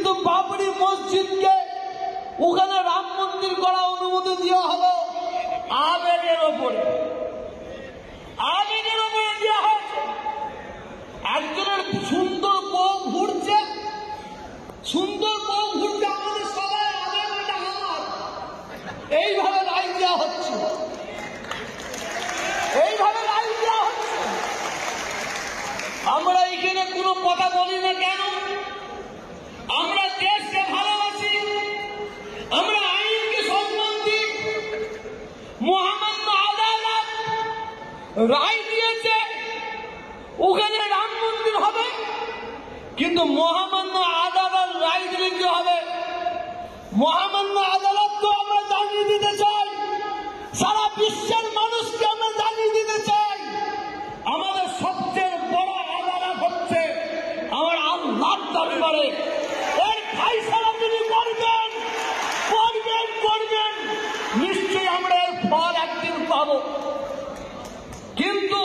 কিন্তু বাবরি মসজিদকে ওখানে রাম মন্দির করা অনুমতি দেওয়া হলো আবেগের ওপরে দেওয়া হয়েছে। একজনের সুন্দর বউ ঘুরছে, আমাদের সবাই আবেগটা আমার এইভাবে রায় দেওয়া হচ্ছে, আমরা এখানে কোনো কথা বলি না কেন? আমরা দেশকে ভালোবাসি, আমরা আইনকে সম্মান দিই। মহামান্য আদালত রায় দিয়েছে ওখানে রাম মন্দির হবে, কিন্তু মহামান্য আদালত রায় দিলে কি হবে? মহামান্য আদালত তো আমরা জানিয়ে দিতে চাই, সারা বিশ্বের মানুষকে আমরা জানিয়ে দিতে চাই, আমাদের সবচেয়ে বড় আদালত হচ্ছে আমার আল্লাহর দরবারে। এর ফায়সালা তিনি করবেন, নিশ্চয়ই আমরা এর ফল একদিন পাব। কিন্তু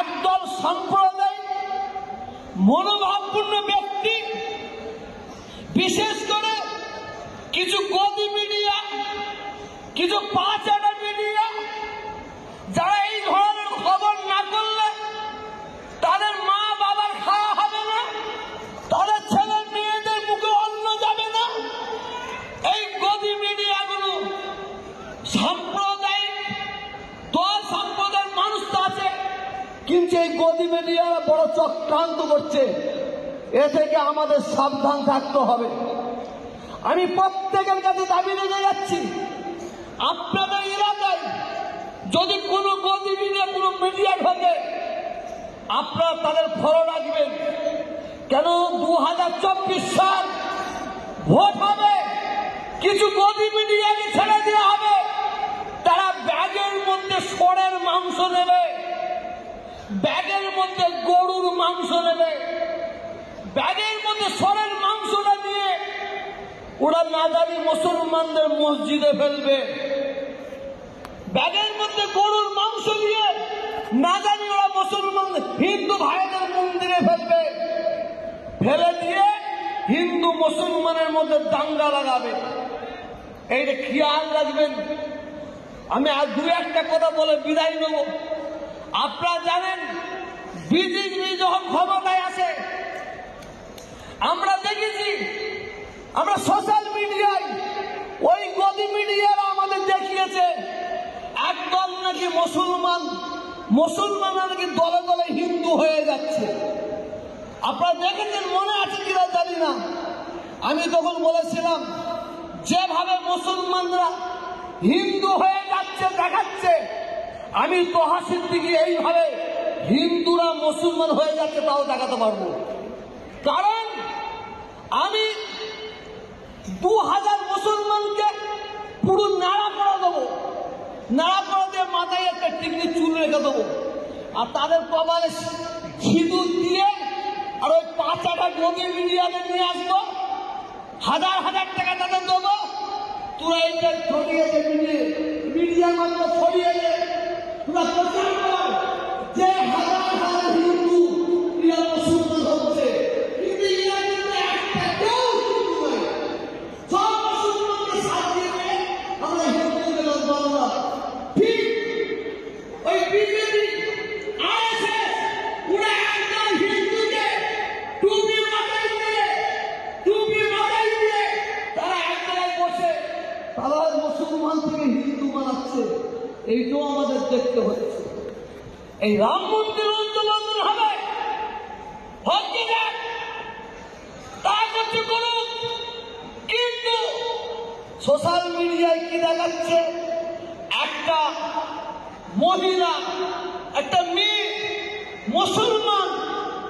একদল সম্প্রদায় মনোভাবপূর্ণ ব্যক্তি, বিশেষ করে কিছু গদি মিডিয়া, কিছু পাঁচাটা মিডিয়া, যারা এই ধরনের খবর না করলে তাদের মা বাবার খাওয়া হবে না, তাদের ছেলে মেয়েদের মুখে অন্ন যাবে না। এই গদি মিডিয়াগুলো সাম্প্রদায়িক দল, সম্প্রদায়ের মানুষ তো আছে, কিন্তু এই গদি মিডিয়া বড় চক্রান্ত করছে। এ থেকে আমাদের সাবধান থাকতে হবে। আমি প্রত্যেকের কাছে দাবি রেখে যাচ্ছি, আপনাদের এলাকায় যদি কোনো গদি মিডিয়া, কোনো মিডিয়া ঢোকে, আপনারা তাদের ফলো রাখবেন। কেন 2024 সাল ভোট হবে, কিছু গদি মিডিয়াকে ছেড়ে দেওয়া হবে, তারা ব্যাগের মধ্যে ষড়ের মাংস নেবে, ব্যাগের মধ্যে গরুর মাংস নেবে, ব্যাগের মধ্যে ষড়ের মাংসটা নিয়ে ওরা না জানি মুসলমানদের মসজিদে ফেলবে, ব্যাগের মধ্যে গরুর মাংস নিয়ে না জানি ওরা মুসলমান হিন্দু ভাইদের মন্দিরে ফেলবে, ফেলে দিয়ে হিন্দু মুসলমানের মধ্যে দাঙ্গা লাগাবে। এইটা খেয়াল রাখবেন। আমি আর দু একটা কথা বলে বিদায় নেব। আপনারা জানেন বিজেপি যখন ক্ষমতায় আসে, আমরা দেখেছি, আমরা সোশ্যাল মিডিয়ায় ওই গদি মিডিয়ারা আমাদের দেখিয়েছে একদল নাকি মুসলমানরা নাকি দলে দলে হিন্দু হয়ে যাচ্ছে। আপনারা দেখেছেন, মনে আছে কিনা জানি না। আমি তখন বলেছিলাম, যেভাবে মুসলমানরা হিন্দু হয়ে যাচ্ছে দেখাচ্ছে, আমি তোহা সিদ্দিকী এইভাবে হিন্দুরা মুসলমান হয়ে যাচ্ছে তাও দেখাতে পারবো। কারণ আমি 2000 মুসলমানকে পুরো নাড়া করে দেবো, নাড়া করে দিয়ে মাথায় একটা টিকলি চুল রেখে দেবো, আর তাদের কপালে সিঁদুর দিয়ে আর ওই 5টা গদি মিডিয়াদের নিয়ে আসবো, 1000 টাকা তাদের দেবো, তোরা এইটা ছড়িয়ে মিডিয়ার মধ্যে ছড়িয়ে তোরা প্রচার কর যে হাজার হিন্দু মুসলমান হচ্ছে, কিন্তু এরা কিন্তু একটা কেউ হিন্দু নয়, সব মুসলমানকে সাথ দিয়ে আমরা হিন্দুদের বলবো। ঠিক ওই বিজেপি আরএসএস ওরা একদম হিন্দুকে টুপি মাথায় দিয়ে তারা এক জায়গায় বসে তারা মুসলমান থেকে হিন্দু বানাচ্ছে। এইটাও আমাদের দেখতে হচ্ছে। এই রাম মন্দির উন্নয়ন হবে, তা করতে করুন, কিন্তু সোশ্যাল মিডিয়ায় কি দেখাচ্ছে, একটা মহিলা, একটা মেয়ে মুসলমান,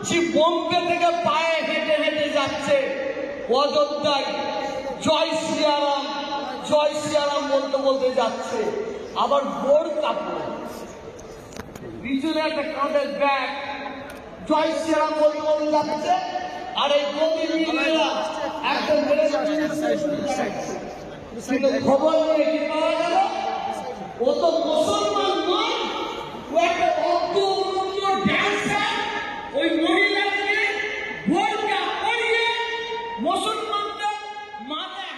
যে বোম্বে থেকে পায়ে হেঁটে হেঁটে যাচ্ছে অযোধ্যায়, জয় শ্রীরাম বলতে বলতে যাচ্ছে, আবার বোরকা পরে, পিছনে একটা কাঁধের ব্যাগ, জয় শ্রীরাম বলতে বলতে যাচ্ছে। আর এই গদি মিডিয়া একটা খবর নিয়ে কি পাওয়া গেল, ও তো মুসলমান নয়, ও একটা ড্যান্সার, ওই মহিলাকে বোরকা পরিয়ে মাথা